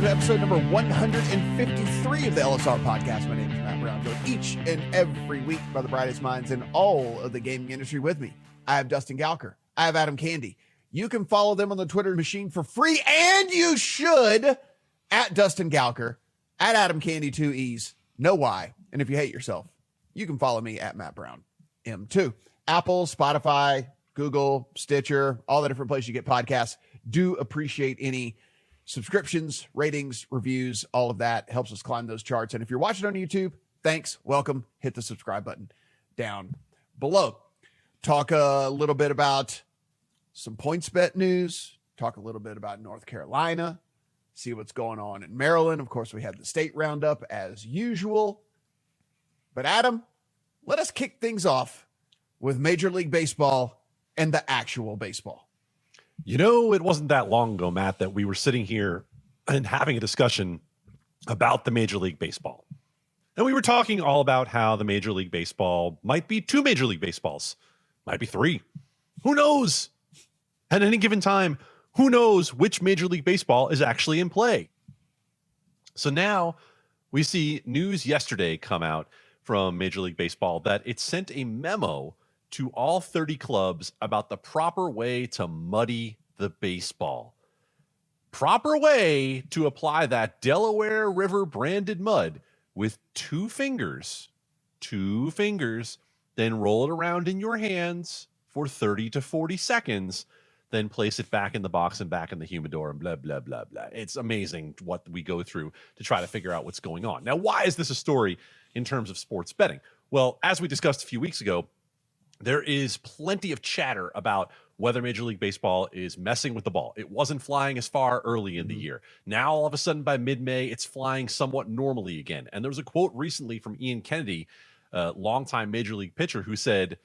to episode number 153 of the LSR podcast. My name is Matt Brown, joined each and every week by the brightest minds in all of the gaming industry with me. I have Dustin Galker. I have Adam Candy. You can follow them on the Twitter machine for free, and you should, at Dustin Galker, at Adam Candy, 2 E's, no Y. And if you hate yourself, you can follow me at Matt Brown M2. Apple, Spotify, Google, Stitcher, all the different places you get podcasts. Do appreciate any subscriptions, ratings, reviews, all of that helps us climb those charts. And if you're watching on YouTube, thanks, welcome. Hit the subscribe button down below. Talk a little bit about some PointsBet news, talk a little bit about North Carolina, see what's going on in Maryland. Of course, we had the state roundup as usual. But Adam, let us kick things off with Major League Baseball and the actual baseball. You know, it wasn't that long ago, Matt, that we were sitting here and having a discussion about the Major League Baseball. And we were talking all about how the Major League Baseball might be 2 Major League Baseballs, might be 3. Who knows? At any given time, who knows which Major League Baseball is actually in play? So now we see news yesterday come out from Major League Baseball that it sent a memo to all 30 clubs about the proper way to muddy the baseball. Proper way to apply that Delaware River branded mud with 2 fingers, then roll it around in your hands for 30 to 40 seconds, then place it back in the box and back in the humidor and blah, blah, blah, blah. It's amazing what we go through to try to figure out what's going on. Now, why is this a story in terms of sports betting? Well, as we discussed a few weeks ago, there is plenty of chatter about whether Major League Baseball is messing with the ball. It wasn't flying as far early in the year. Now, all of a sudden, by mid-May, it's flying somewhat normally again. And there was a quote recently from Ian Kennedy, a longtime Major League pitcher, who said,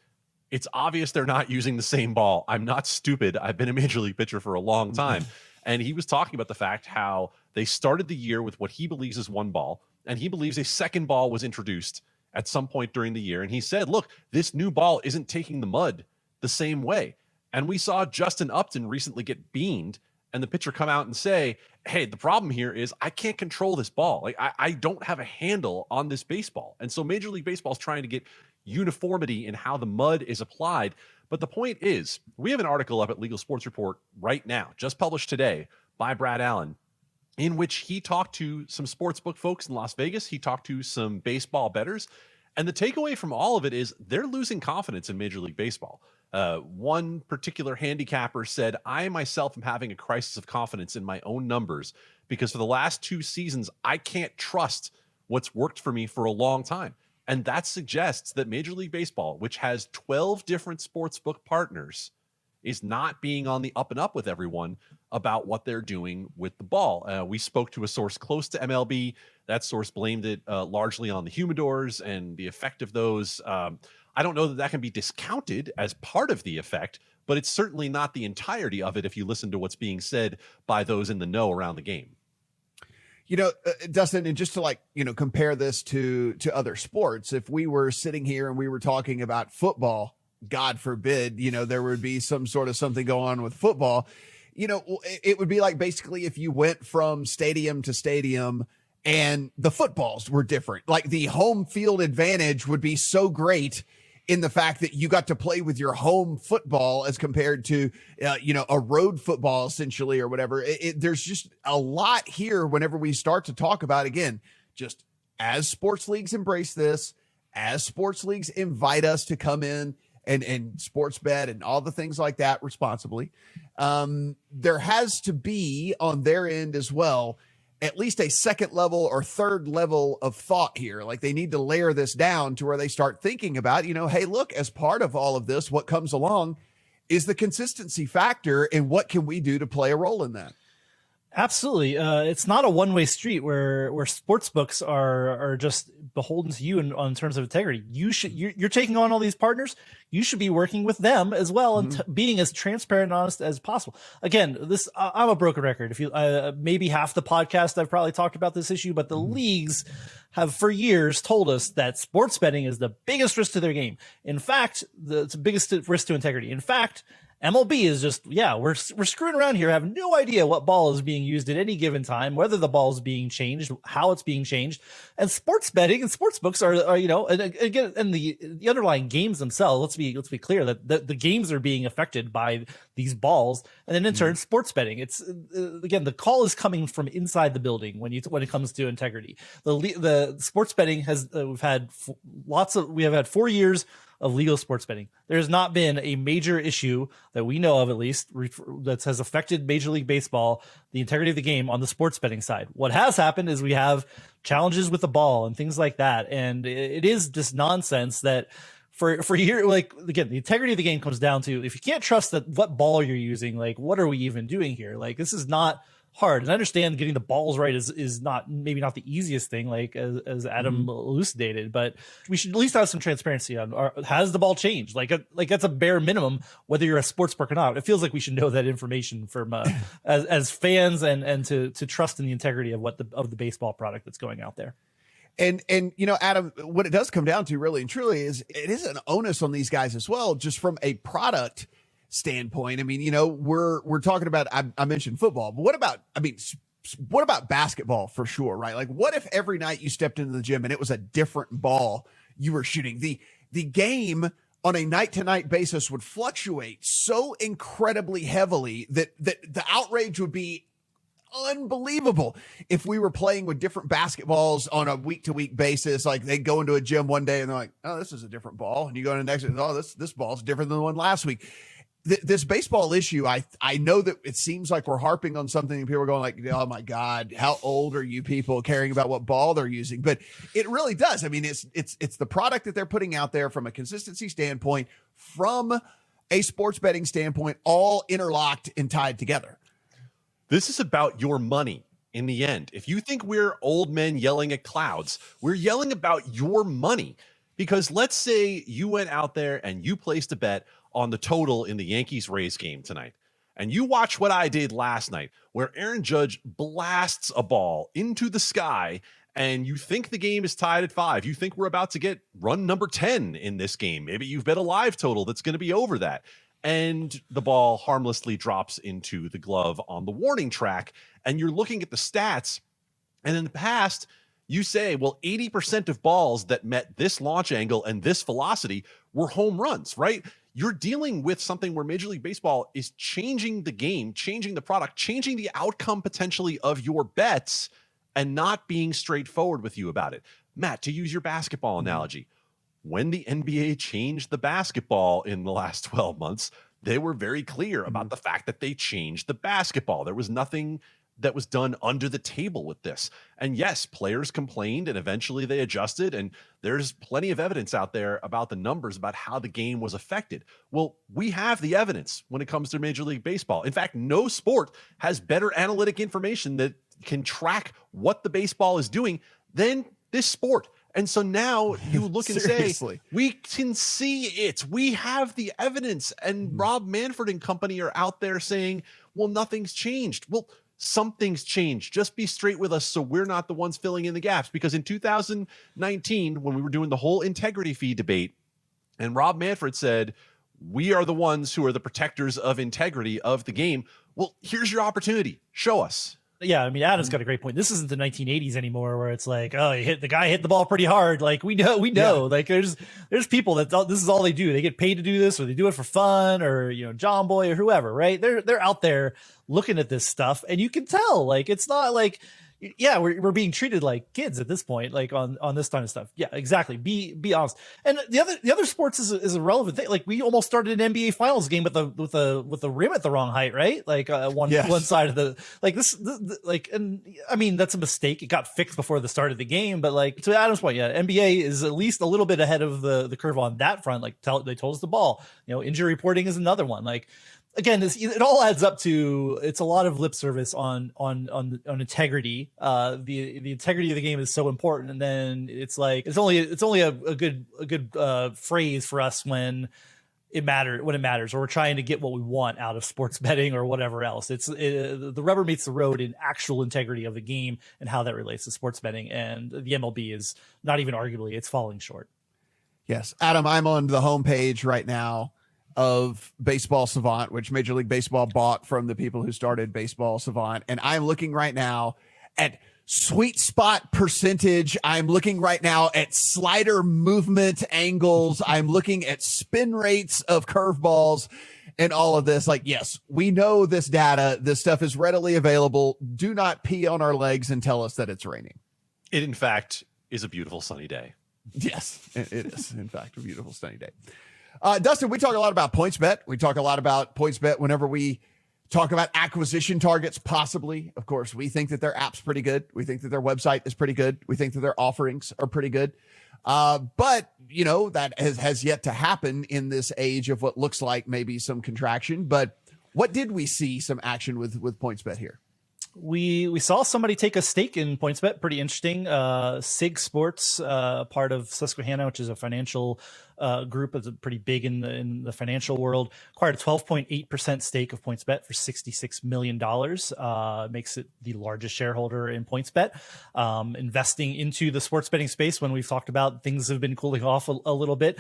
"It's obvious they're not using the same ball. I'm not stupid. I've been a Major League pitcher for a long time." And he was talking about the fact how they started the year with what he believes is 1 ball, and he believes a second ball was introduced at some point during the year. And he said, look, this new ball isn't taking the mud the same way. And we saw Justin Upton recently get beamed and the pitcher come out and say, hey, the problem here is I can't control this ball. Like I don't have a handle on this baseball. And so Major League Baseball is trying to get uniformity in how the mud is applied. But the point is, we have an article up at Legal Sports Report right now, just published today by Brad Allen, in which he talked to some sportsbook folks in Las Vegas. He talked to some baseball bettors. And the takeaway from all of it is they're losing confidence in Major League Baseball. One particular handicapper said, I myself am having a crisis of confidence in my own numbers because for the last 2 seasons, I can't trust what's worked for me for a long time. And that suggests that Major League Baseball, which has 12 different sportsbook partners, is not being on the up and up with everyone about what they're doing with the ball. We spoke to a source close to MLB. That source blamed it largely on the humidors and the effect of those. I don't know that that can be discounted as part of the effect, but it's certainly not the entirety of it if you listen to what's being said by those in the know around the game. You know, Dustin, and just to compare this to other sports, if we were sitting here and we were talking about football, God forbid, there would be some sort of something going on with football. It would be like basically if you went from stadium to stadium and the footballs were different. Like the home field advantage would be so great in the fact that you got to play with your home football as compared to, a road football essentially or whatever. There's just a lot here whenever we start to talk about, again, just as sports leagues embrace this, as sports leagues invite us to come in and sports bet and all the things like that responsibly. There has to be on their end as well, at least a second level or third level of thought here. Like they need to layer this down to where they start thinking about, hey, look, as part of all of this, what comes along is the consistency factor and what can we do to play a role in that? Absolutely. It's not a one-way street where sports books are just beholden to you in terms of integrity. You're taking on all these partners. You should be working with them as well and being as transparent and honest as possible. Again, I'm a broken record. If you maybe half the podcast I've probably talked about this issue, but the leagues have for years told us that sports betting is the biggest risk to their game. In fact, it's the biggest risk to integrity. In fact, MLB is just, we're screwing around here, have no idea what ball is being used at any given time, whether the ball is being changed, how it's being changed. And sports betting and sports books are and again, and the underlying games themselves, let's be clear that the games are being affected by these balls. And then in turn, sports betting, it's again, the call is coming from inside the building when it comes to integrity. The sports betting has, we have had 4 years of legal sports betting. There's not been a major issue that we know of, at least, that has affected Major League Baseball, the integrity of the game on the sports betting side. What has happened is we have challenges with the ball and things like that. And it is just nonsense that for years, like, again, the integrity of the game comes down to, if you can't trust that what ball you're using, like, what are we even doing here? Like, this is not hard. And I understand getting the balls right is not, maybe not the easiest thing, like as Adam elucidated, but we should at least have some transparency on, has the ball changed? Like that's a bare minimum, whether you're a sports book or not. It feels like we should know that information from as fans and to trust in the integrity of of the baseball product that's going out there. And Adam, what it does come down to really and truly is it is an onus on these guys as well, just from a product standpoint. I mean, we're talking about, I mentioned football, but what about basketball for sure, right? Like, what if every night you stepped into the gym and it was a different ball you were shooting? The game on a night to night basis would fluctuate so incredibly heavily that the outrage would be unbelievable if we were playing with different basketballs on a week to week basis. Like, they go into a gym one day and they're like, oh, this is a different ball. And you go into the next one, oh, this ball's different than the one last week. This baseball issue, I know that it seems like we're harping on something and people are going like, oh my God, how old are you people caring about what ball they're using? But it really does. I mean, it's the product that they're putting out there from a consistency standpoint, from a sports betting standpoint, all interlocked and tied together. This is about your money in the end. If you think we're old men yelling at clouds, we're yelling about your money. Because let's say you went out there and you placed a bet on the total in the Yankees-Rays game tonight, and you watch what I did last night, where Aaron Judge blasts a ball into the sky, and you think the game is tied at 5. You think we're about to get run number 10 in this game. Maybe you've bet a live total that's going to be over that. And the ball harmlessly drops into the glove on the warning track, and you're looking at the stats, and in the past, you say, well, 80% of balls that met this launch angle and this velocity were home runs, right? You're dealing with something where Major League Baseball is changing the game, changing the product, changing the outcome potentially of your bets, and not being straightforward with you about it. Matt, to use your basketball analogy, when the NBA changed the basketball in the last 12 months, they were very clear about the fact that they changed the basketball. There was nothing that was done under the table with this. And yes, players complained and eventually they adjusted. And there's plenty of evidence out there about the numbers about how the game was affected. Well, we have the evidence when it comes to Major League Baseball. In fact, no sport has better analytic information that can track what the baseball is doing than this sport. And so now you look and say, we can see it. We have the evidence. And Rob Manfred and company are out there saying, well, nothing's changed. Well, something's changed. Just be straight with us so we're not the ones filling in the gaps. Because in 2019, when we were doing the whole integrity fee debate, and Rob Manfred said, we are the ones who are the protectors of integrity of the game. Well, here's your opportunity. Show us. Yeah, I mean, Adam's got a great point. This isn't the 1980s anymore, where it's like, oh, the guy hit the ball pretty hard. Like, we know. Yeah. Like, there's people this is all they do. They get paid to do this, or they do it for fun, or John Boy or whoever, right? They're out there looking at this stuff, and you can tell, like, it's not like, yeah, we're being treated like kids at this point, like on this kind of stuff. Yeah, exactly. Be honest. And the other sports is a relevant thing. Like, we almost started an NBA Finals game with the rim at the wrong height, right? Like one side of the and I mean, that's a mistake. It got fixed before the start of the game, but like, to Adam's point, yeah, NBA is at least a little bit ahead of the curve on that front. Like, they told us the ball. Injury reporting is another one. Like, again, it all adds up to, it's a lot of lip service on integrity. The integrity of the game is so important, and then it's like it's only a good phrase for us when it matters, or we're trying to get what we want out of sports betting or whatever else. The rubber meets the road in actual integrity of the game and how that relates to sports betting, and the MLB is not even arguably, it's falling short. Yes, Adam, I'm on the homepage right now. of Baseball Savant, which Major League Baseball bought from the people who started Baseball Savant. And I'm looking right now at sweet spot percentage. I'm looking right now at slider movement angles. I'm looking at spin rates of curveballs and all of this. Like, yes, we know this data. This stuff is readily available. Do not pee on our legs and tell us that it's raining. It, in fact, is a beautiful sunny day. Yes, it is, in fact, a beautiful sunny day. Dustin, we talk a lot about PointsBet. We talk a lot about PointsBet whenever we talk about acquisition targets, possibly. Of course, we think that their app's pretty good. We think that their website is pretty good. We think that their offerings are pretty good. But, you know, that has yet to happen in this age of what looks like maybe some contraction. But what did we see some action with PointsBet here? We saw somebody take a stake in PointsBet. Pretty interesting. SIG Sports, part of Susquehanna, which is a financial group, is pretty big in the financial world, acquired a 12.8% stake of PointsBet for $66 million. Makes it the largest shareholder in PointsBet. Investing into the sports betting space when we've talked about things have been cooling off a little bit.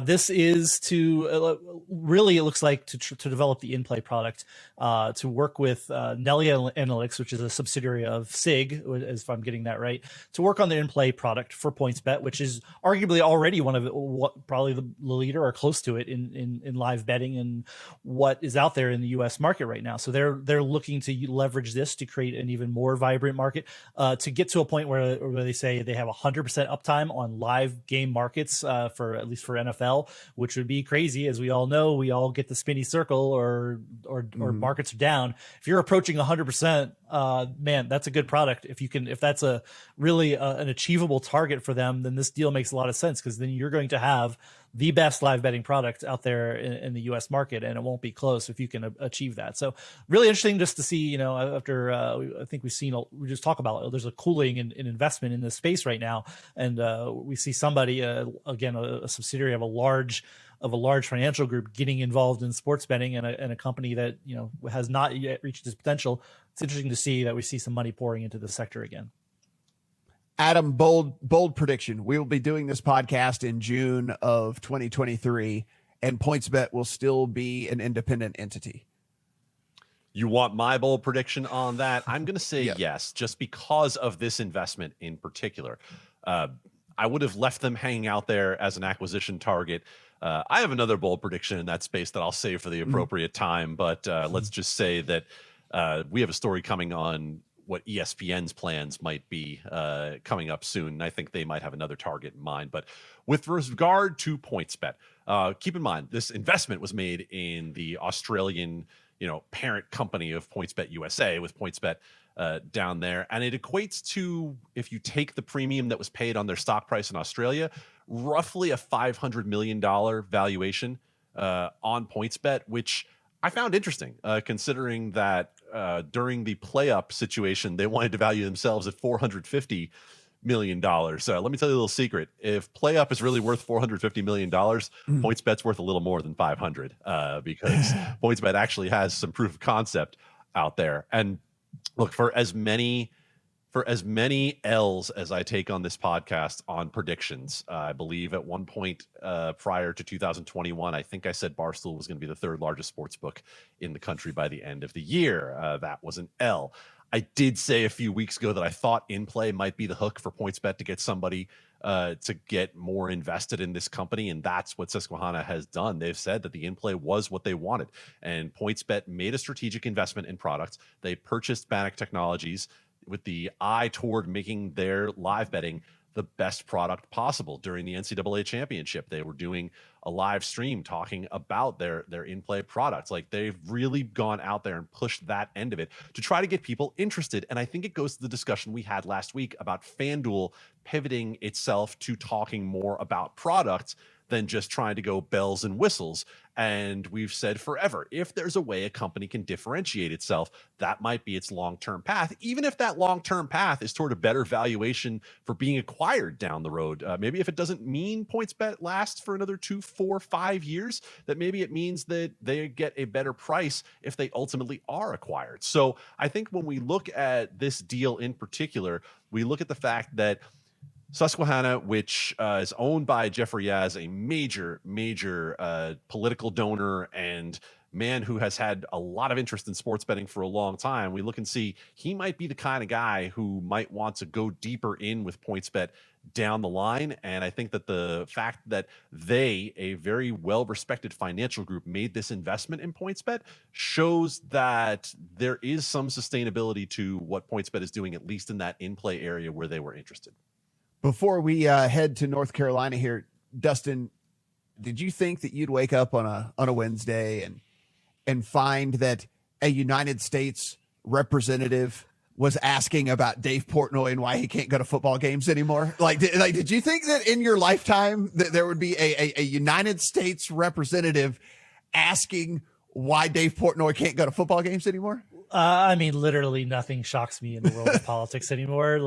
This is to really, it looks like to develop the in-play product, to work with Nelly Analytics, which is a subsidiary of SIG, if I'm getting that right, to work on the in-play product for PointsBet, which is arguably already one of probably the leader or close to it in live betting and what is out there in the U.S. market right now. So they're looking to leverage this to create an even more vibrant market, to get to a point where they say they have 100% uptime on live game markets, for at least for NFL, which would be crazy. As we all know, we all get the spinny circle or markets are down. If you're approaching 100%, man, that's a good product. If that's a really an achievable target for them, then this deal makes a lot of sense, because then you're going to have the best live betting product out there in the U.S. market, and it won't be close if you can achieve that. So really interesting just to see, you know, after I think we just talk about there's a cooling in investment in this space right now, and we see somebody again a subsidiary of a large financial group getting involved in sports betting, and a company that, you know, has not yet reached its potential. It's interesting to see that we see some money pouring into the sector again. Adam, bold prediction. We will be doing this podcast in June of 2023, and PointsBet will still be an independent entity. You want my bold prediction on that? I'm going to say yes, just because of this investment in particular. I would have left them hanging out there as an acquisition target. I have another bold prediction in that space that I'll save for the appropriate time, but let's just say that we have a story coming on what ESPN's plans might be coming up soon. I think they might have another target in mind. But with regard to PointsBet, keep in mind this investment was made in the Australian, you know, parent company of PointsBet USA, with PointsBet down there, and it equates to, if you take the premium that was paid on their stock price in Australia, roughly a $500 million valuation on PointsBet, which I found interesting, considering that during the play-up situation, they wanted to value themselves at $450 million. So let me tell you a little secret. If play-up is really worth $450 million, PointsBet's worth a little more than 500, because PointsBet actually has some proof of concept out there. And look, for as many L's as I take on this podcast on predictions, I believe at one point prior to 2021, I think I said Barstool was going to be the third largest sports book in the country by the end of the year. That was an L. I did say a few weeks ago that I thought in-play might be the hook for PointsBet to get somebody to get more invested in this company, and that's what Susquehanna has done. They've said that the in-play was what they wanted, and PointsBet made a strategic investment in products. They purchased Bannock Technologies with the eye toward making their live betting the best product possible. During the NCAA championship, they were doing a live stream talking about their in-play products. Like, they've really gone out there and pushed that end of it to try to get people interested. And I think it goes to the discussion we had last week about FanDuel pivoting itself to talking more about products than just trying to go bells and whistles. And we've said forever, if there's a way a company can differentiate itself, that might be its long-term path, even if that long-term path is toward a better valuation for being acquired down the road. Maybe if it doesn't mean PointsBet lasts for another 2, 4, 5 years, that maybe it means that they get a better price if they ultimately are acquired. So I think when we look at this deal in particular, we look at the fact that Susquehanna, which is owned by Jeffrey Yaz, a major political donor and man who has had a lot of interest in sports betting for a long time. We look and see he might be the kind of guy who might want to go deeper in with PointsBet down the line. And I think that the fact that they, a very well-respected financial group, made this investment in PointsBet shows that there is some sustainability to what PointsBet is doing, at least in that in-play area where they were interested. Before we head to North Carolina here, Dustin, did you think that you'd wake up on a Wednesday and find that a United States representative was asking about Dave Portnoy and why he can't go to football games anymore? Did you think that in your lifetime that there would be a United States representative asking why Dave Portnoy can't go to football games anymore? I mean, literally nothing shocks me in the world of politics anymore.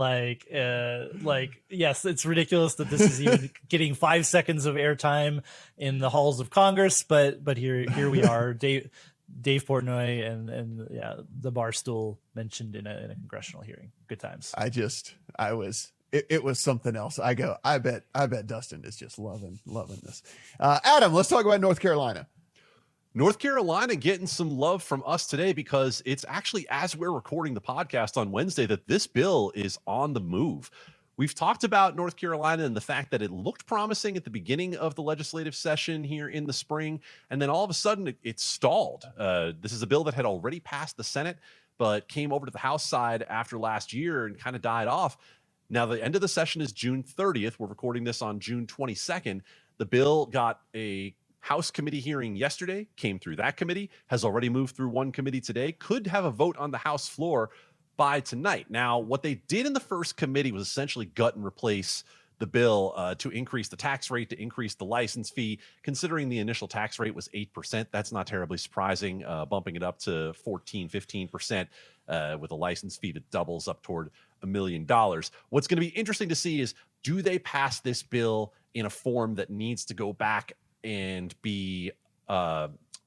Yes, it's ridiculous that this is even getting 5 seconds of airtime in the halls of Congress, but here we are, Dave Portnoy and the bar stool mentioned in a congressional hearing. Good times. It was something else. I bet Dustin is just loving this. Adam, let's talk about North Carolina. North Carolina getting some love from us today because it's actually, as we're recording the podcast on Wednesday, that this bill is on the move. We've talked about North Carolina and the fact that it looked promising at the beginning of the legislative session here in the spring, and then all of a sudden it stalled. This is a bill that had already passed the Senate, but came over to the House side after last year and kind of died off. Now, the end of the session is June 30th. We're recording this on June 22nd. The bill got a House committee hearing yesterday, came through that committee, has already moved through one committee today, could have a vote on the House floor by tonight. Now, what they did in the first committee was essentially gut and replace the bill to increase the tax rate, to increase the license fee. Considering the initial tax rate was 8%, that's not terribly surprising, bumping it up to 15% with a license fee that doubles up toward $1 million. What's going to be interesting to see is, do they pass this bill in a form that needs to go back and be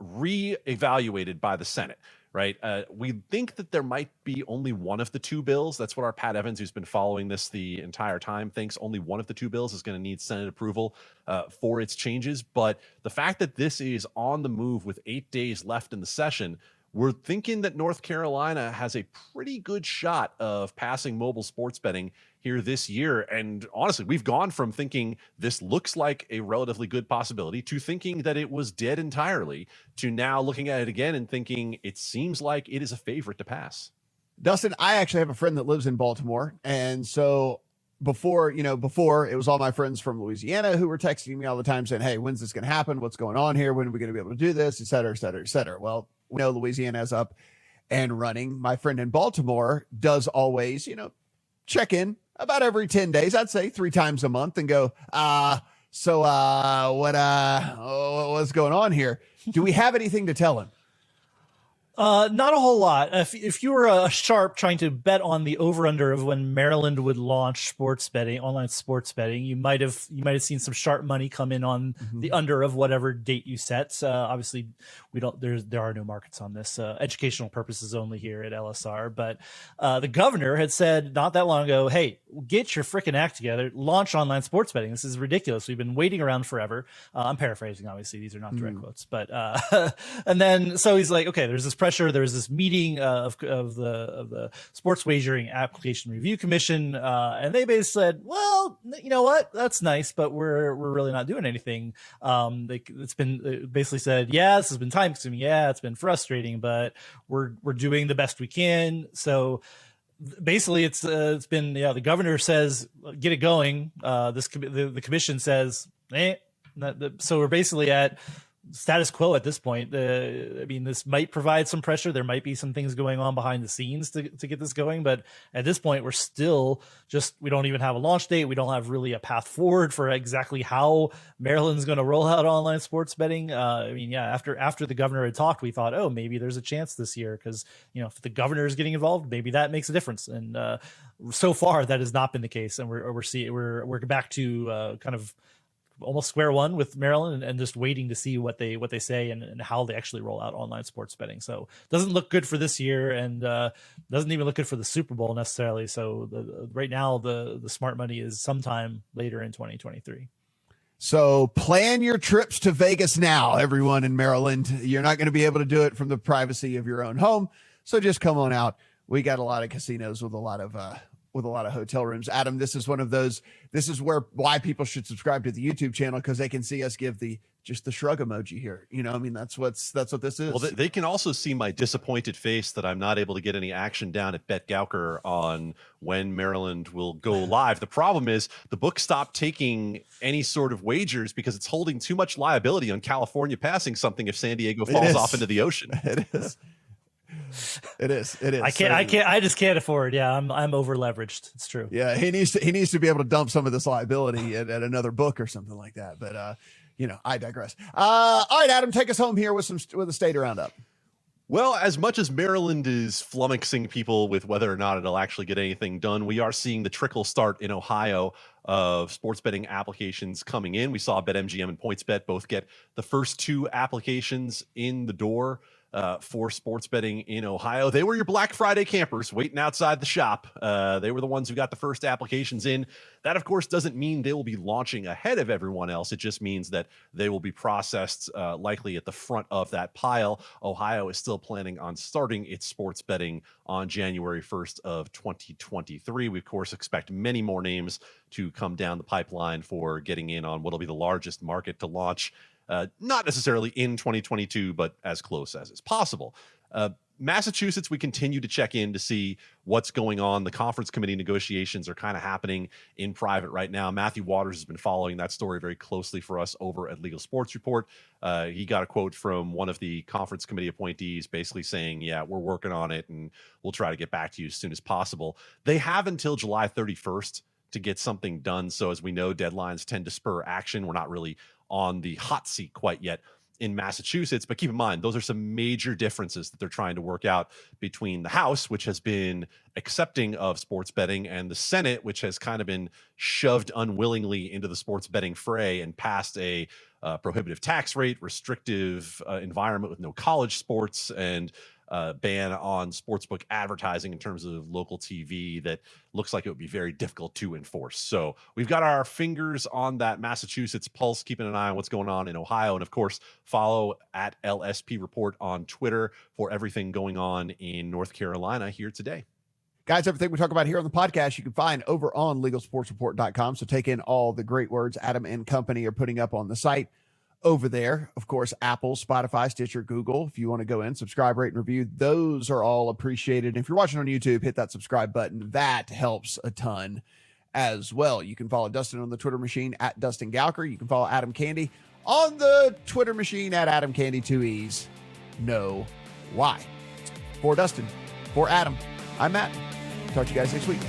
re-evaluated by the Senate, right? We think that there might be only one of the two bills. That's what our Pat Evans, who's been following this the entire time, thinks only one of the two bills is going to need Senate approval for its changes. But the fact that this is on the move with 8 days left in the session, we're thinking that North Carolina has a pretty good shot of passing mobile sports betting here this year. And honestly, we've gone from thinking this looks like a relatively good possibility to thinking that it was dead entirely, to now looking at it again and thinking it seems like it is a favorite to pass. Dustin, I actually have a friend that lives in Baltimore. And so before it was all my friends from Louisiana who were texting me all the time saying, hey, when's this going to happen? What's going on here? When are we going to be able to do this? Et cetera, et cetera, et cetera. Well, we know Louisiana is up and running. My friend in Baltimore does always, check in about every 10 days, I'd say 3 times a month, and go, what's going on here? Do we have anything to tell him? Not a whole lot. If you were a sharp trying to bet on the over/under of when Maryland would launch sports betting, online sports betting, you might have seen some sharp money come in on the under of whatever date you set. Obviously, there are no markets on this. Educational purposes only here at LSR. But the governor had said not that long ago, "Hey, get your freaking act together, launch online sports betting. This is ridiculous. We've been waiting around forever." I'm paraphrasing, obviously; these are not direct quotes. But and then so he's like, "Okay, there's this pressure. There was this meeting of the Sports Wagering Application Review Commission, and they basically said, well, you know what? That's nice, but we're really not doing anything. It's been basically said, yeah, this has been time consuming. Yeah, it's been frustrating, but we're doing the best we can. So basically, it's been the governor says get it going. The commission says so we're basically at status quo at this point. I mean, this might provide some pressure. There might be some things going on behind the scenes to get this going. But at this point, we're still we don't even have a launch date. We don't have really a path forward for exactly how Maryland's going to roll out online sports betting. I mean, yeah, after the governor had talked, we thought, oh, maybe there's a chance this year because, if the governor is getting involved, maybe that makes a difference. And so far, that has not been the case. And we're back to kind of almost square one with Maryland and just waiting to see what they say and how they actually roll out online sports betting. So doesn't look good for this year, and doesn't even look good for the Super Bowl necessarily. So right now the smart money is sometime later in 2023. So plan your trips to Vegas now, everyone in Maryland. You're not going to be able to do it from the privacy of your own home. So just come on out. We got a lot of casinos with a lot of hotel rooms. Adam, this is one of those. This is why people should subscribe to the YouTube channel, because they can see us give just the shrug emoji here. You know, I mean, that's what this is. Well, they can also see my disappointed face that I'm not able to get any action down at Bet Gowker on when Maryland will go live. The problem is the book stopped taking any sort of wagers because it's holding too much liability on California passing something if San Diego falls off into the ocean. It is. It is. I just can't afford. Yeah, I'm over leveraged. It's true. Yeah, he needs to be able to dump some of this liability at another book or something like that. But I digress. All right, Adam, take us home here with a state roundup. Well, as much as Maryland is flummoxing people with whether or not it'll actually get anything done, we are seeing the trickle start in Ohio of sports betting applications coming in. We saw BetMGM and PointsBet both get the first 2 applications in the door for sports betting in Ohio. They were your Black Friday campers waiting outside the shop. They were the ones who got the first applications in. That, of course, doesn't mean they will be launching ahead of everyone else. It just means that they will be processed likely at the front of that pile. Ohio is still planning on starting its sports betting on January 1st of 2023. We, of course, expect many more names to come down the pipeline for getting in on what will be the largest market to launch. Not necessarily in 2022, but as close as is possible. Massachusetts, we continue to check in to see what's going on. The conference committee negotiations are kind of happening in private right now. Matthew Waters has been following that story very closely for us over at Legal Sports Report. He got a quote from one of the conference committee appointees basically saying, yeah, we're working on it and we'll try to get back to you as soon as possible. They have until July 31st to get something done. So as we know, deadlines tend to spur action. We're not really on the hot seat quite yet in Massachusetts, but keep in mind, those are some major differences that they're trying to work out between the House, which has been accepting of sports betting, and the Senate, which has kind of been shoved unwillingly into the sports betting fray and passed a prohibitive tax rate, restrictive environment with no college sports, and ban on sportsbook advertising in terms of local TV that looks like it would be very difficult to enforce. So we've got our fingers on that Massachusetts pulse, keeping an eye on what's going on in Ohio. And of course, follow at LSP Report on Twitter for everything going on in North Carolina here today. Guys, everything we talk about here on the podcast, you can find over on legalsportsreport.com. So take in all the great words Adam and company are putting up on the site. Over there, of course, Apple, Spotify, Stitcher, Google. If you want to go in, subscribe, rate, and review, those are all appreciated. If you're watching on YouTube, hit that subscribe button. That helps a ton as well. You can follow Dustin on the Twitter machine at Dustin Gowker. You can follow Adam Candy on the Twitter machine at Adam Candy 2E's. No why. For Dustin, for Adam, I'm Matt. Talk to you guys next week.